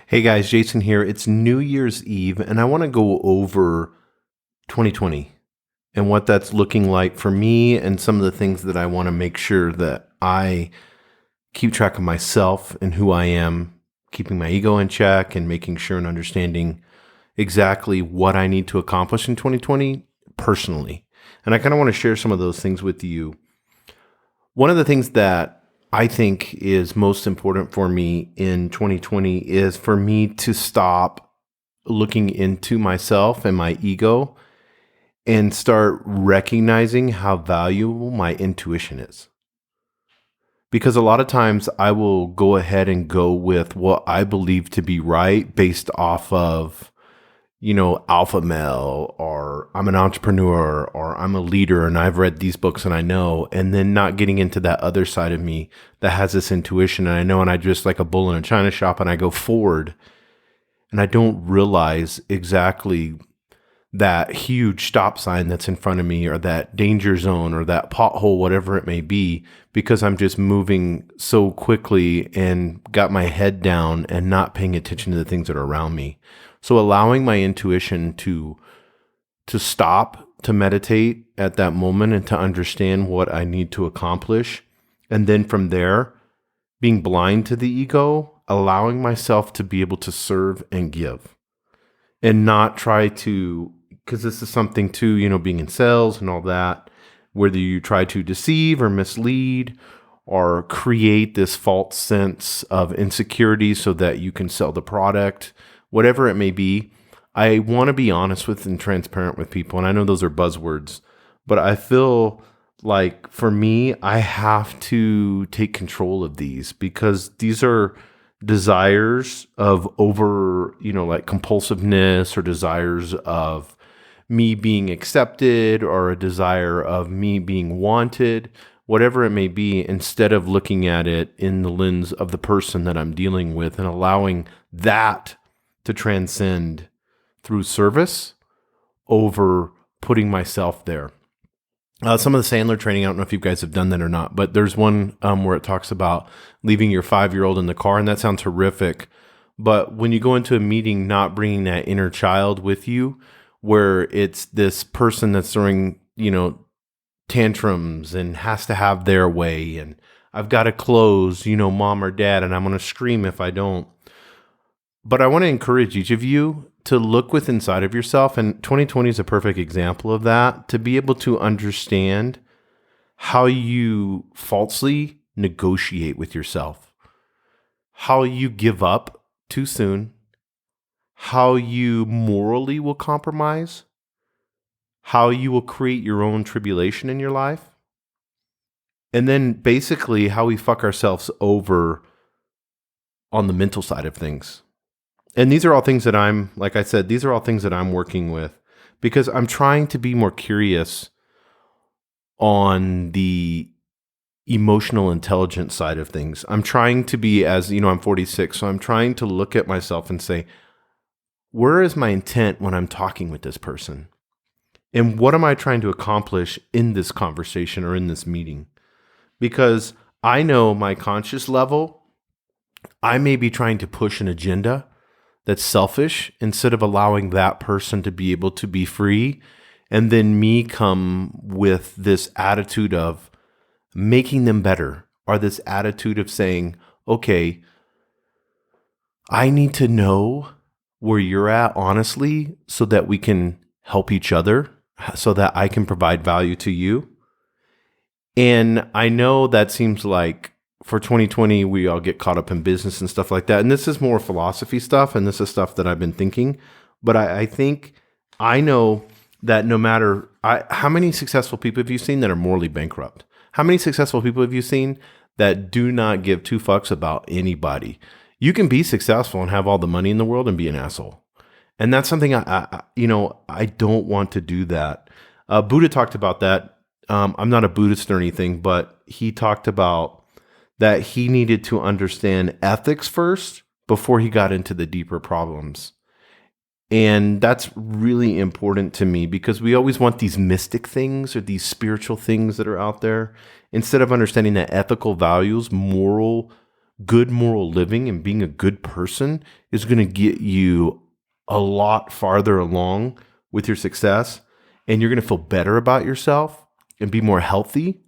Hey guys, Jason here. It's New Year's Eve, and I want to go over 2020 and what that's looking like for me and some of the things that I want to make sure that I keep track of myself and who I am, keeping my ego in check and making sure and understanding exactly what I need to accomplish in 2020 personally. And I kind of want to share some of those things with you. One of the things that I think is most important for me in 2020 is for me to stop looking into myself and my ego and start recognizing how valuable my intuition is. Because a lot of times I will go ahead and go with what I believe to be right based off of alpha male, or I'm an entrepreneur, or I'm a leader and I've read these books and I know, and then not getting into that other side of me that has this intuition and I know, and I just like a bull in a china shop and I go forward and I don't realize exactly that huge stop sign that's in front of me, or that danger zone, or that pothole, whatever it may be, because I'm just moving so quickly and got my head down and not paying attention to the things that are around me. So allowing my intuition to stop, to meditate at that moment and to understand what I need to accomplish. And then from there, being blind to the ego, allowing myself to be able to serve and give and not try to, because this is something too, being in sales and all that, whether you try to deceive or mislead or create this false sense of insecurity so that you can sell the product, whatever it may be, I want to be honest with and transparent with people. And I know those are buzzwords, but I feel like for me, I have to take control of these, because these are desires of over, like compulsiveness, or desires of me being accepted, or a desire of me being wanted, whatever it may be, instead of looking at it in the lens of the person that I'm dealing with and allowing that to transcend through service over putting myself there. Some of the Sandler training, I don't know if you guys have done that or not, but there's one where it talks about leaving your 5-year-old in the car, and that sounds horrific. But when you go into a meeting, not bringing that inner child with you, where it's this person that's throwing, tantrums and has to have their way, and I've got to close, mom or dad, and I'm going to scream if I don't. But I want to encourage each of you to look within inside of yourself, and 2020 is a perfect example of that, to be able to understand how you falsely negotiate with yourself, how you give up too soon, how you morally will compromise, how you will create your own tribulation in your life, and then basically how we fuck ourselves over on the mental side of things. And these are all things that like I said, these are all things that I'm working with, because I'm trying to be more curious on the emotional intelligence side of things. I'm trying to be, as I'm 46, so I'm trying to look at myself and say, where is my intent when I'm talking with this person? And what am I trying to accomplish in this conversation or in this meeting? Because I know my conscious level, I may be trying to push an agenda that's selfish, instead of allowing that person to be able to be free, and then me come with this attitude of making them better, or this attitude of saying, okay, I need to know where you're at honestly, so that we can help each other, so that I can provide value to you. And I know that seems like for 2020, we all get caught up in business and stuff like that. And this is more philosophy stuff, and this is stuff that I've been thinking. But I think I know that no matter how many successful people have you seen that are morally bankrupt? How many successful people have you seen that do not give two fucks about anybody? You can be successful and have all the money in the world and be an asshole. And that's something I don't want to do that. Buddha talked about that. I'm not a Buddhist or anything, but he talked about that he needed to understand ethics first before he got into the deeper problems. And that's really important to me, because we always want these mystic things or these spiritual things that are out there, instead of understanding that ethical values, moral good moral living and being a good person is going to get you a lot farther along with your success, and you're going to feel better about yourself and be more healthy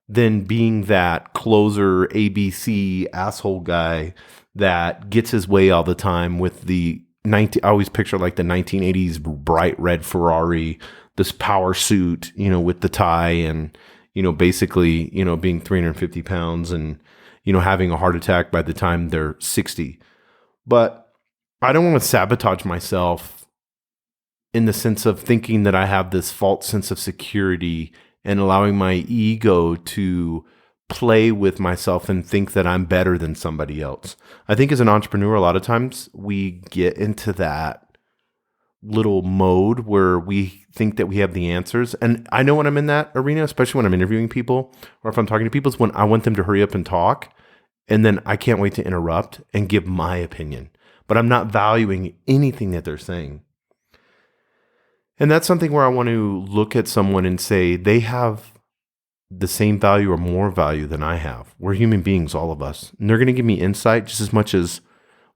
than being that closer ABC asshole guy that gets his way all the time with the I always picture like the 1980s bright red Ferrari, this power suit, with the tie and, basically, being 350 pounds and, having a heart attack by the time they're 60. But I don't want to sabotage myself in the sense of thinking that I have this false sense of security and allowing my ego to play with myself and think that I'm better than somebody else. I think as an entrepreneur, a lot of times we get into that little mode where we think that we have the answers. And I know when I'm in that arena, especially when I'm interviewing people or if I'm talking to people, is when I want them to hurry up and talk. And then I can't wait to interrupt and give my opinion. But I'm not valuing anything that they're saying. And that's something where I want to look at someone and say they have the same value or more value than I have. We're human beings, all of us. And they're going to give me insight just as much as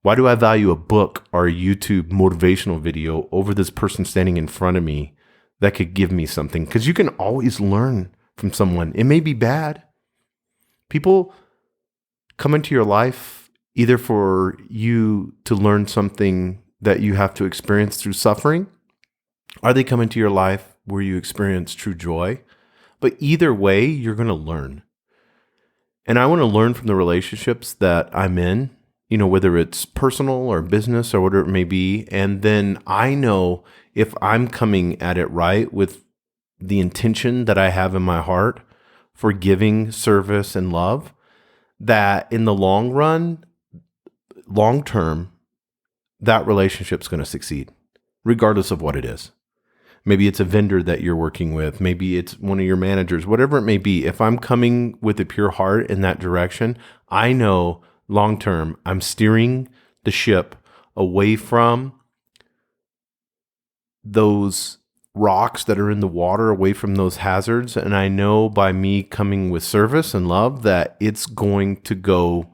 why do I value a book or a YouTube motivational video over this person standing in front of me that could give me something? Because you can always learn from someone. It may be bad. People come into your life either for you to learn something that you have to experience through suffering, or they come into your life where you experience true joy. But either way, you're going to learn. And I want to learn from the relationships that I'm in, whether it's personal or business or whatever it may be. And then I know if I'm coming at it right with the intention that I have in my heart for giving service and love, that in the long run, long term, that relationship's going to succeed, regardless of what it is. Maybe it's a vendor that you're working with. Maybe it's one of your managers, whatever it may be. If I'm coming with a pure heart in that direction, I know long term, I'm steering the ship away from those rocks that are in the water, away from those hazards. And I know by me coming with service and love that it's going to go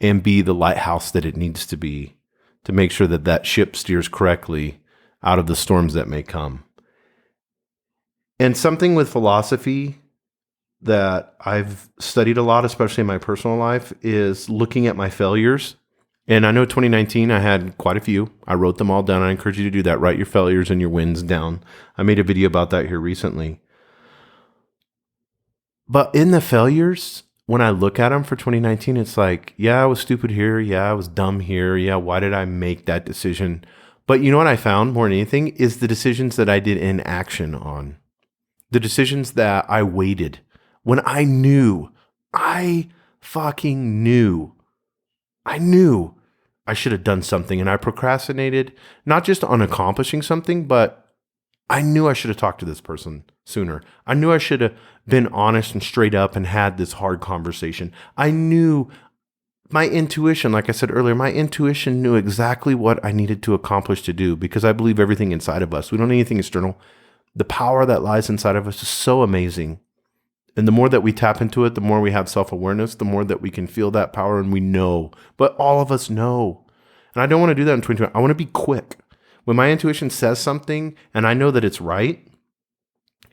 and be the lighthouse that it needs to be to make sure that that ship steers correctly out of the storms that may come. And something with philosophy that I've studied a lot, especially in my personal life, is looking at my failures. And I know 2019, I had quite a few. I wrote them all down. I encourage you to do that. Write your failures and your wins down. I made a video about that here recently. But in the failures, when I look at them for 2019, it's like, yeah, I was stupid here. Yeah, I was dumb here. Yeah, why did I make that decision? But you know what I found more than anything is the decisions that I did in action on. The decisions that I waited when I knew, I fucking knew, I knew I should have done something, and I procrastinated, not just on accomplishing something, but I knew I should have talked to this person sooner. I knew I should have been honest and straight up and had this hard conversation. I knew my intuition, like I said earlier, my intuition knew exactly what I needed to accomplish to do because I believe everything inside of us. We don't need anything external. The power that lies inside of us is so amazing. And the more that we tap into it, the more we have self-awareness, the more that we can feel that power and we know. But all of us know. And I don't want to do that in 2020. I want to be quick. When my intuition says something and I know that it's right,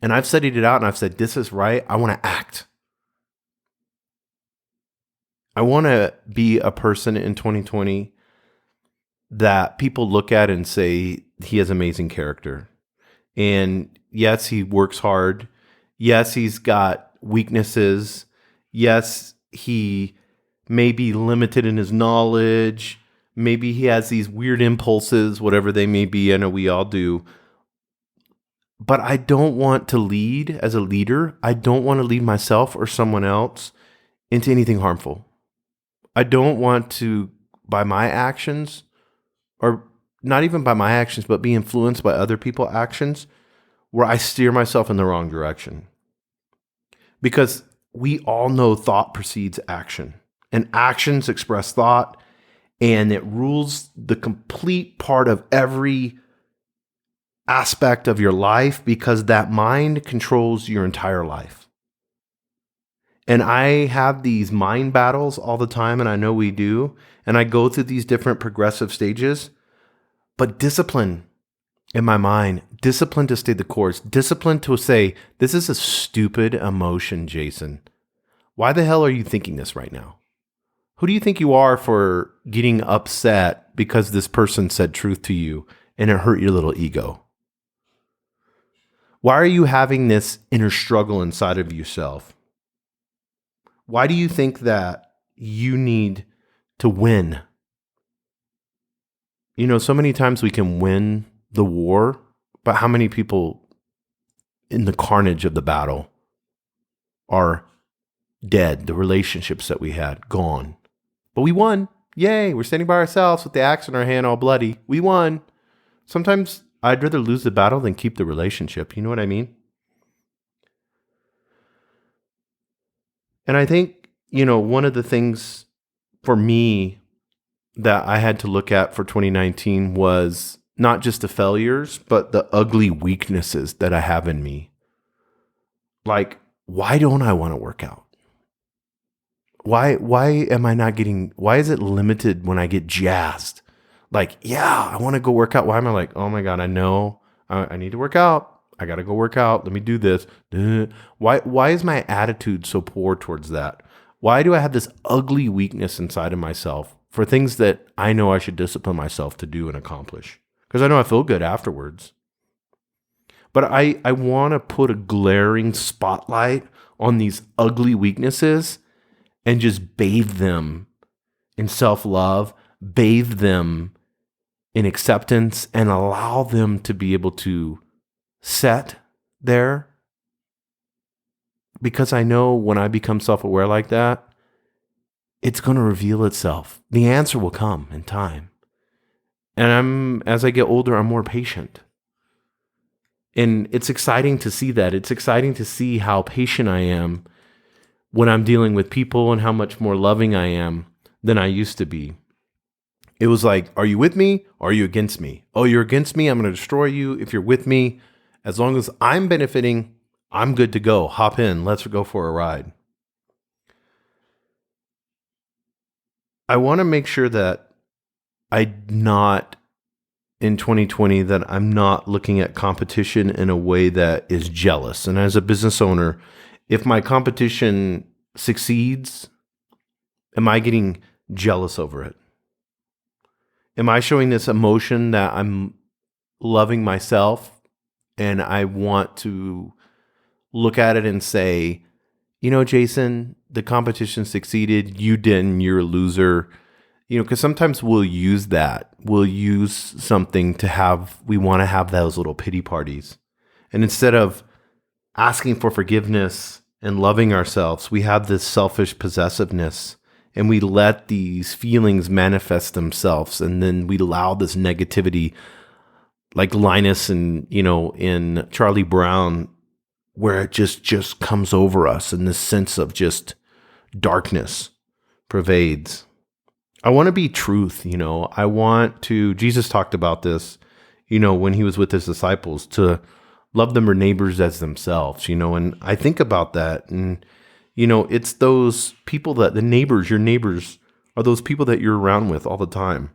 and I've studied it out and I've said, this is right, I want to act. I want to be a person in 2020 that people look at and say, he has amazing character. And yes, he works hard. Yes, he's got weaknesses. Yes, he may be limited in his knowledge. Maybe he has these weird impulses, whatever they may be. I know we all do. But I don't want to lead as a leader. I don't want to lead myself or someone else into anything harmful. I don't want to, by my actions, or not even by my actions, but be influenced by other people's actions, where I steer myself in the wrong direction. Because we all know thought precedes action, and actions express thought, and it rules the complete part of every aspect of your life because that mind controls your entire life. And I have these mind battles all the time, and I know we do. And I go through these different progressive stages, but discipline in my mind, discipline to stay the course, discipline to say, this is a stupid emotion, Jason. Why the hell are you thinking this right now? Who do you think you are for getting upset because this person said truth to you and it hurt your little ego? Why are you having this inner struggle inside of yourself? Why do you think that you need to win? You know, so many times we can win the war, but how many people in the carnage of the battle are dead? The relationships that we had, gone. But we won. Yay, we're standing by ourselves with the axe in our hand all bloody. We won. Sometimes I'd rather lose the battle than keep the relationship. You know what I mean? And I think, you know, one of the things for me that I had to look at for 2019 was not just the failures, but the ugly weaknesses that I have in me. Like, why don't I want to work out? Why am I not getting, why is it limited when I get jazzed? Like, yeah, I want to go work out. Why am I like, oh my God, I know I need to work out. I got to go work out. Let me do this. Why is my attitude so poor towards that? Why do I have this ugly weakness inside of myself for things that I know I should discipline myself to do and accomplish? Because I know I feel good afterwards. But I want to put a glaring spotlight on these ugly weaknesses and just bathe them in self-love, bathe them in acceptance, and allow them to be able to set there. Because I know when I become self-aware like that, it's going to reveal itself. The answer will come in time. And as I get older, I'm more patient. And it's exciting to see that. It's exciting to see how patient I am when I'm dealing with people and how much more loving I am than I used to be. It was like, are you with me or are you against me? Oh, you're against me, I'm going to destroy you. If you're with me, as long as I'm benefiting, I'm good to go. Hop in. Let's go for a ride. I want to make sure that in 2020, that I'm not looking at competition in a way that is jealous. And as a business owner, if my competition succeeds, am I getting jealous over it? Am I showing this emotion that I'm loving myself and I want to look at it and say, you know, Jason, the competition succeeded, you didn't, you're a loser. You know, because sometimes we'll use that. We'll use something we want to have those little pity parties. And instead of asking for forgiveness and loving ourselves, we have this selfish possessiveness and we let these feelings manifest themselves. And then we allow this negativity, like Linus and, you know, in Charlie Brown, where it just comes over us and this sense of just darkness pervades. I want to be truth, you know. Jesus talked about this, you know, when he was with his disciples, to love their neighbors as themselves, you know. And I think about that. And, you know, it's those people your neighbors are those people that you're around with all the time.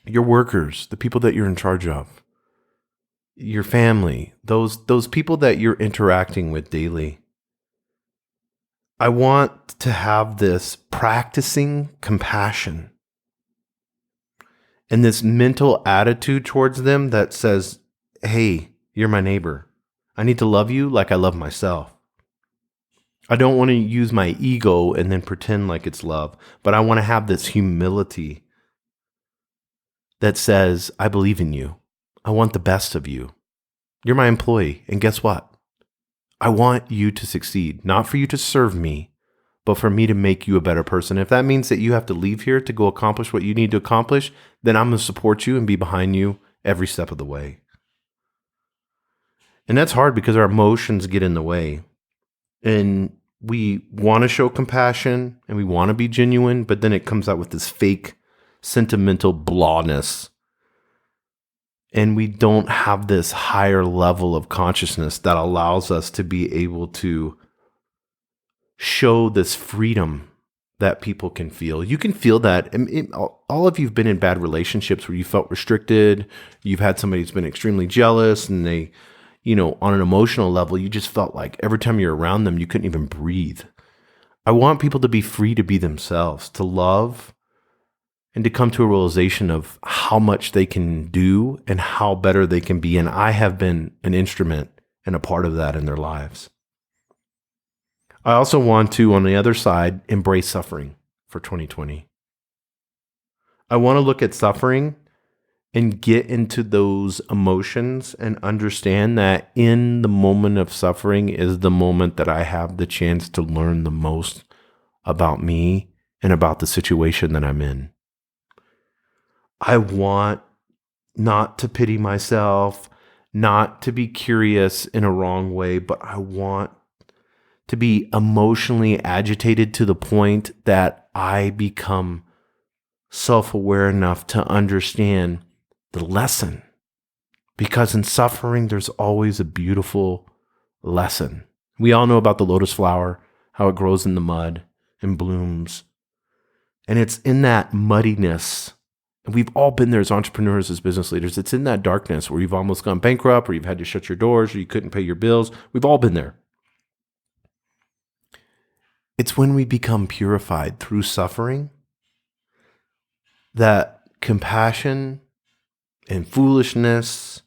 Your workers, the people that you're in charge of, your family, those people that you're interacting with daily. I want to have this practicing compassion and this mental attitude towards them that says, hey, you're my neighbor. I need to love you like I love myself. I don't want to use my ego and then pretend like it's love, but I want to have this humility that says, I believe in you. I want the best of you. You're my employee. And guess what? I want you to succeed, not for you to serve me, but for me to make you a better person. If that means that you have to leave here to go accomplish what you need to accomplish, then I'm going to support you and be behind you every step of the way. And that's hard because our emotions get in the way. And we want to show compassion and we want to be genuine, but then it comes out with this fake sentimental blahness. And we don't have this higher level of consciousness that allows us to be able to show this freedom that people can feel. You can feel that. All of you have been in bad relationships where you felt restricted. You've had somebody who's been extremely jealous, and they, on an emotional level, you just felt like every time you're around them, you couldn't even breathe. I want people to be free to be themselves, to love, and to come to a realization of how much they can do and how better they can be. And I have been an instrument and a part of that in their lives. I also want to, on the other side, embrace suffering for 2020. I want to look at suffering and get into those emotions and understand that in the moment of suffering is the moment that I have the chance to learn the most about me and about the situation that I'm in. I want not to pity myself, not to be curious in a wrong way, but I want to be emotionally agitated to the point that I become self-aware enough to understand the lesson. Because in suffering, there's always a beautiful lesson. We all know about the lotus flower, how it grows in the mud and blooms. And it's in that muddiness, and we've all been there as entrepreneurs, as business leaders, it's in that darkness where you've almost gone bankrupt, or you've had to shut your doors, or you couldn't pay your bills. We've all been there. It's when we become purified through suffering that compassion and foolishness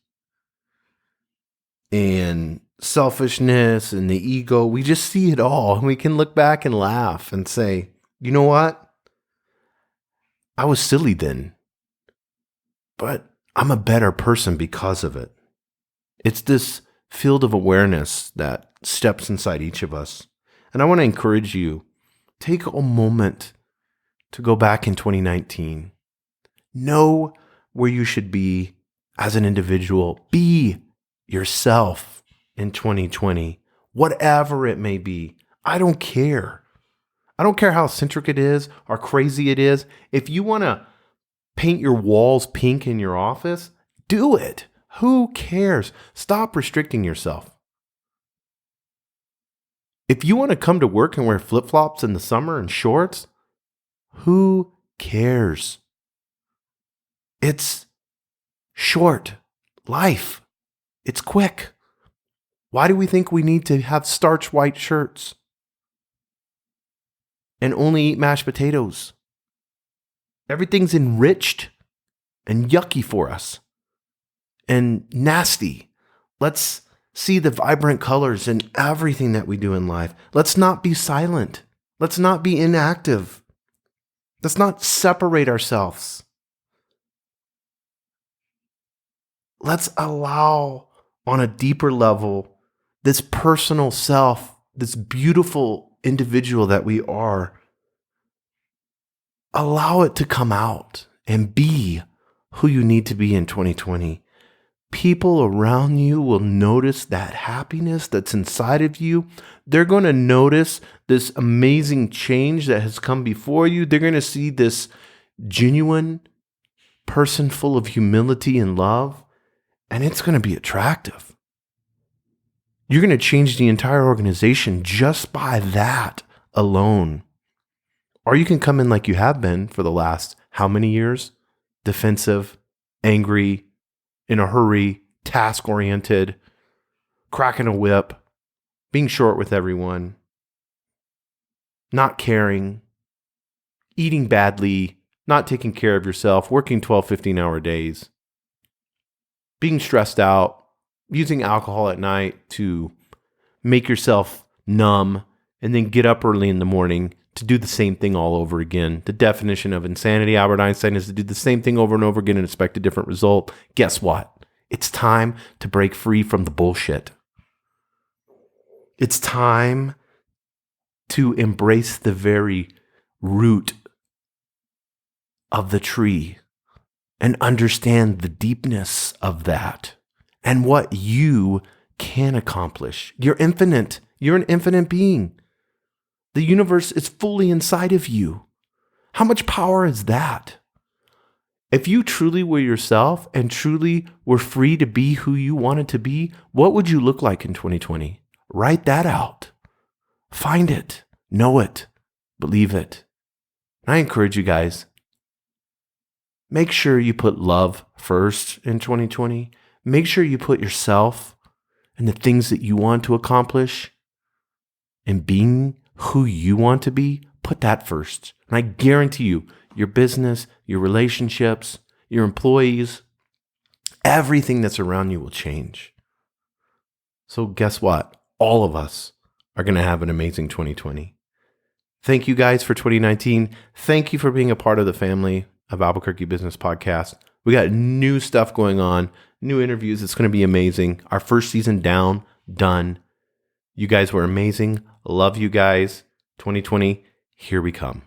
and selfishness and the ego, we just see it all. And we can look back and laugh and say, you know what? I was silly then, but I'm a better person because of it. It's this field of awareness that steps inside each of us. And I want to encourage you, take a moment to go back in 2019. Know where you should be as an individual. Be yourself in 2020, whatever it may be. I don't care. I don't care how eccentric it is or crazy it is. If you want to paint your walls pink in your office, do it. Who cares? Stop restricting yourself. If you want to come to work and wear flip-flops in the summer and shorts, who cares? It's short life. It's quick. Why do we think we need to have starch white shirts and only eat mashed potatoes? Everything's enriched and yucky for us and nasty. Let's see the vibrant colors in everything that we do in life. Let's not be silent. Let's not be inactive. Let's not separate ourselves. Let's allow on a deeper level this personal self, this beautiful individual that we are, allow it to come out and be who you need to be in 2020. People around you will notice that happiness that's inside of you. They're going to notice this amazing change that has come before you. They're going to see this genuine person full of humility and love, and it's going to be attractive. You're going to change the entire organization just by that alone. Or you can come in like you have been for the last how many years? Defensive, angry, in a hurry, task-oriented, cracking a whip, being short with everyone, not caring, eating badly, not taking care of yourself, working 12, 15-hour days, being stressed out, using alcohol at night to make yourself numb, and then get up early in the morning to do the same thing all over again. The definition of insanity, Albert Einstein, is to do the same thing over and over again and expect a different result. Guess what? It's time to break free from the bullshit. It's time to embrace the very root of the tree and understand the deepness of that and what you can accomplish. You're infinite. You're an infinite being. The universe is fully inside of you. How much power is that? If you truly were yourself and truly were free to be who you wanted to be, what would you look like in 2020? Write that out. Find it. Know it. Believe it. And I encourage you guys, make sure you put love first in 2020. Make sure you put yourself and the things that you want to accomplish and being who you want to be, put that first. And I guarantee you, your business, your relationships, your employees, everything that's around you will change. So guess what? All of us are going to have an amazing 2020. Thank you guys for 2019. Thank you for being a part of the family of Albuquerque Business Podcast. We got new stuff going on, new interviews. It's going to be amazing. Our first season down, done. You guys were amazing. Love you guys. 2020, here we come.